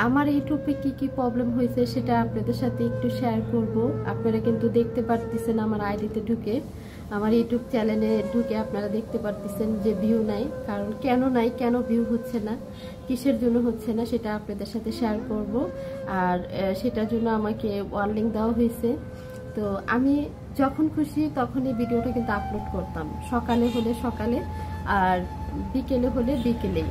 আমার ইউটিউবে কি প্রবলেম হয়েছে সেটা আপনাদের সাথে একটু শেয়ার করব। আপনারা কিন্তু দেখতে পারতেছেন আমার আইডিতে ঢুকে, আমার ইউটিউব চ্যানেলে ঢুকে আপনারা দেখতে পারতেছেন যে ভিউ নাই। কারণ কেন নাই, কেন ভিউ হচ্ছে না, কিসের জন্য হচ্ছে না সেটা আপনাদের সাথে শেয়ার করব। আর সেটার জন্য আমাকে ওয়ার্নিং দেওয়া হয়েছে। তো আমি যখন খুশি তখনই ভিডিওটা কিন্তু আপলোড করতাম, সকালে হলে সকালে আর বিকেলে হলে বিকেলেই।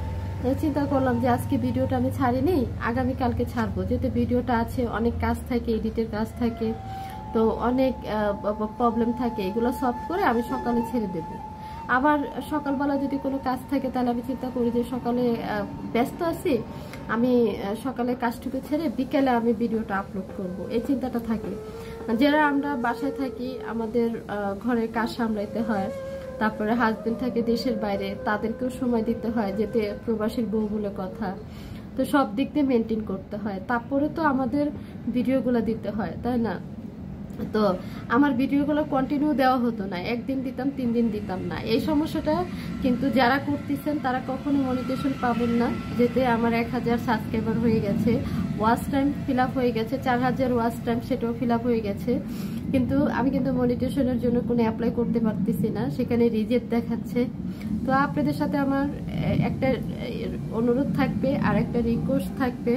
চিন্তা করলাম যে আজকে ভিডিওটা আমি ছাড়িনি, আগামীকালকে ছাড়বো, যেহেতু ভিডিওটা আছে, অনেক কাজ থাকে, এডিটের কাজ থাকে, তো অনেক প্রবলেম থাকে, এগুলো সলভ করে আমি সকালে ছেড়ে দেব। আবার সকালবেলা যদি কোনো কাজ থাকে তাহলে আমি চিন্তা করি যে সকালে ব্যস্ত আছি, আমি সকালে কাজটুকু ছেড়ে বিকেলে আমি ভিডিওটা আপলোড করব, এই চিন্তাটা থাকে। যারা আমরা বাসায় থাকি, আমাদের ঘরের কাজ সামলাইতে হয়, তারপরে হাজবেন্ড থাকে দেশের বাইরে, তাদেরকেও সময় দিতে হয়, যেতে প্রবাসীর বউ বলে কথা, তো সব দিক দিয়ে মেনটেন করতে হয়, তারপরে তো আমাদের ভিডিওগুলো দিতে হয়, তাই না? তো আমার ভিডিওগুলো কন্টিনিউ দেওয়া হতো না, একদিন দিতাম, 3 দিন দিতাম না। এই সমস্যাটা কিন্তু যারা করতেছেন তারা কখনো মনিটাইজেশন পাবেন না। যেতে আমার 1000 সাবস্ক্রাইবার হয়ে গেছে, ওয়াচ টাইম ফিল আপ হয়ে গেছে, 4000 ওয়াচ টাইম সেটাও ফিল আপ হয়ে গেছে, কিন্তু আমি কিন্তু মনিটাইজেশনের জন্য কোনো অ্যাপ্লাই করতে পারতেছি না, সেখানে রিজেক্ট দেখাচ্ছে। তো আপনাদের সাথে আমার একটা অনুরোধ থাকবে আর একটা রিকোয়েস্ট থাকবে,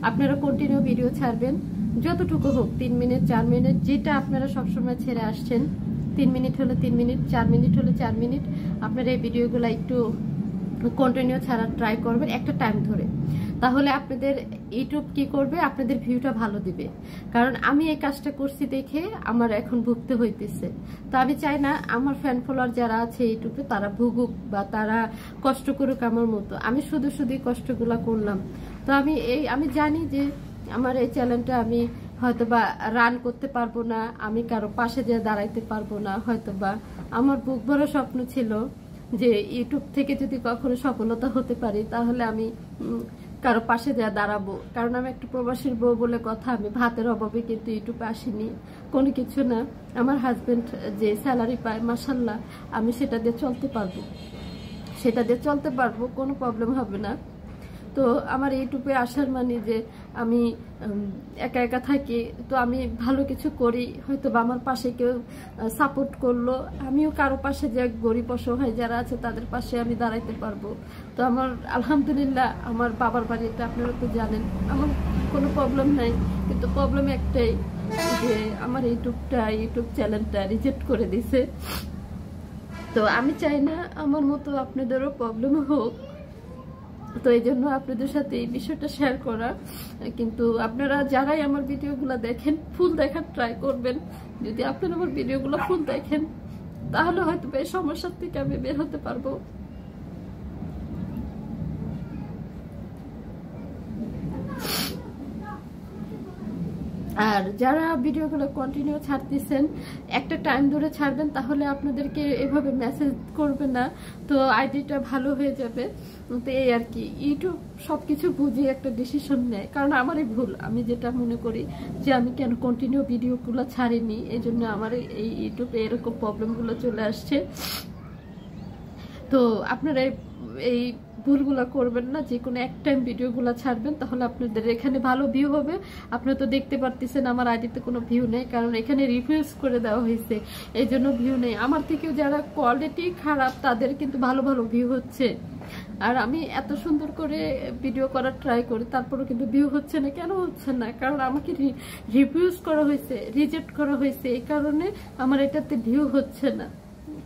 আপনারা কন্টিনিউ ভিডিও ছাড়বেন, যতটুকু হোক, 3 মিনিট 4 মিনিট, যেটা আপনারা সবসময় ছেড়ে আসছেন, 3 মিনিট হলে 3 মিনিট, 4 মিনিট হলে 4 মিনিট, আপনারা এই ভিডিওগুলো একটু কন্টিনিউ ছাড়ার ট্রাই করবেন একটা টাইম ধরে। তাহলে আপনাদের ইউটিউব কি করবে, আপনাদের ভিউটা ভালো দিবে। কারণ আমি এই কাজটা করছি দেখে আমার এখন ভুগতে হইতেছে। তো আমি চাই না আমার ফ্যান ফলোয়ার যারা আছে ইউটিউবে তারা ভুগুক বা তারা কষ্ট করুক আমার মতো। আমি শুধু কষ্টগুলা করলাম। তো আমি জানি যে আমার এই চ্যানেলটা আমি হয়তোবা রান করতে পারবো না, আমি কারো পাশে যেয়ে দাঁড়াইতে পারবো না, হয়তোবা আমার বুক ভরা স্বপ্ন ছিল যে ইউটিউব থেকে যদি কখনো সফলতা হতে পারি তাহলে আমি কারো পাশে যা দাঁড়াবো। কারণ আমি একটু প্রবাসীর বউ বলে কথা, আমি ভাতের অভাবে কিন্তু ইউটিউবে আসিনি, কোনো কিছু না। আমার হাজবেন্ড যে স্যালারি পায় মাশাল্লাহ, আমি সেটা দিয়ে চলতে পারবো, কোনো প্রবলেম হবে না। তো আমার ইউটিউবে আসার মানে যে আমি একা একা থাকি, তো আমি ভালো কিছু করি, হয়তো বা আমার পাশে কেউ সাপোর্ট করলো, আমিও কারো পাশে যে গরিব অসহায় যারা আছে তাদের পাশে আমি দাঁড়াইতে পারবো। তো আমার আলহামদুলিল্লাহ, আমার বাবার বাড়িতে আপনারা তো জানেন, আমার কোনো প্রবলেম নাই, কিন্তু প্রবলেম একটাই যে আমার ইউটিউব চ্যানেলটা রিজেক্ট করে দিছে। তো আমি চাই না আমার মতো আপনাদেরও প্রবলেম হোক, তো এই জন্য আপনাদের সাথে এই বিষয়টা শেয়ার করা। কিন্তু আপনারা যারাই আমার ভিডিওগুলো দেখেন, ফুল দেখার ট্রাই করবেন। যদি আপনারা আমার ভিডিওগুলো ফুল দেখেন তাহলে হয়তো এই সমস্যার থেকে আমি বের হতে পারবো। আর যারা ভিডিওগুলো কন্টিনিউ ছাড়তেছেন, একটা টাইম ধরে ছাড়বেন, তাহলে আপনাদেরকে এভাবে মেসেজ করবে না, তো আইডিটা ভালো হয়ে যাবে। তো এই আর কি, ইউটিউব সবকিছু বুঝে একটা ডিসিশন নেয়। কারণ আমারই ভুল, আমি যেটা মনে করি যে আমি কেন কন্টিনিউ ভিডিওগুলো ছাড়িনি, এই জন্য আমার এই ইউটিউবে এরকম প্রবলেমগুলো চলে আসছে। তো আপনারা এই ভুলগুলো করবেন না, যে কোনো এক টাইম ভিডিওগুলো ছাড়বেন, তাহলে আপনাদের এখানে ভালো ভিউ হবে। আপনারা তো দেখতে পারতেছেন আমার আইডিতে কোনো ভিউ নেই, কারণ এখানে রিফিউজ করে দেওয়া হয়েছে, এই জন্য ভিউ নেই। আমার থেকেও যারা কোয়ালিটি খারাপ তাদের কিন্তু ভালো ভিউ হচ্ছে। আর আমি এত সুন্দর করে ভিডিও করার ট্রাই করি, তারপরেও কিন্তু ভিউ হচ্ছে না। কেন হচ্ছে না? কারণ আমাকে রিফিউজ করা হয়েছে, রিজেক্ট করা হয়েছে, এই কারণে আমার এটাতে ভিউ হচ্ছে না।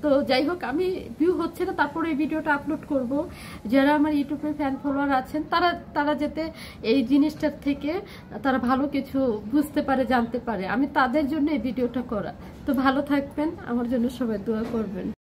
তো যাই হোক, আমি ভিউ হচ্ছে না, তারপরে এই ভিডিওটা আপলোড করব। যারা আমার ইউটিউবে ফ্যান ফলোয়ার আছেন তারা যাতে এই জিনিসটার থেকে তারা ভালো কিছু বুঝতে পারে, জানতে পারে, আমি তাদের জন্য এই ভিডিওটা করা। তো ভালো থাকবেন, আমার জন্য সবাই দোয়া করবেন।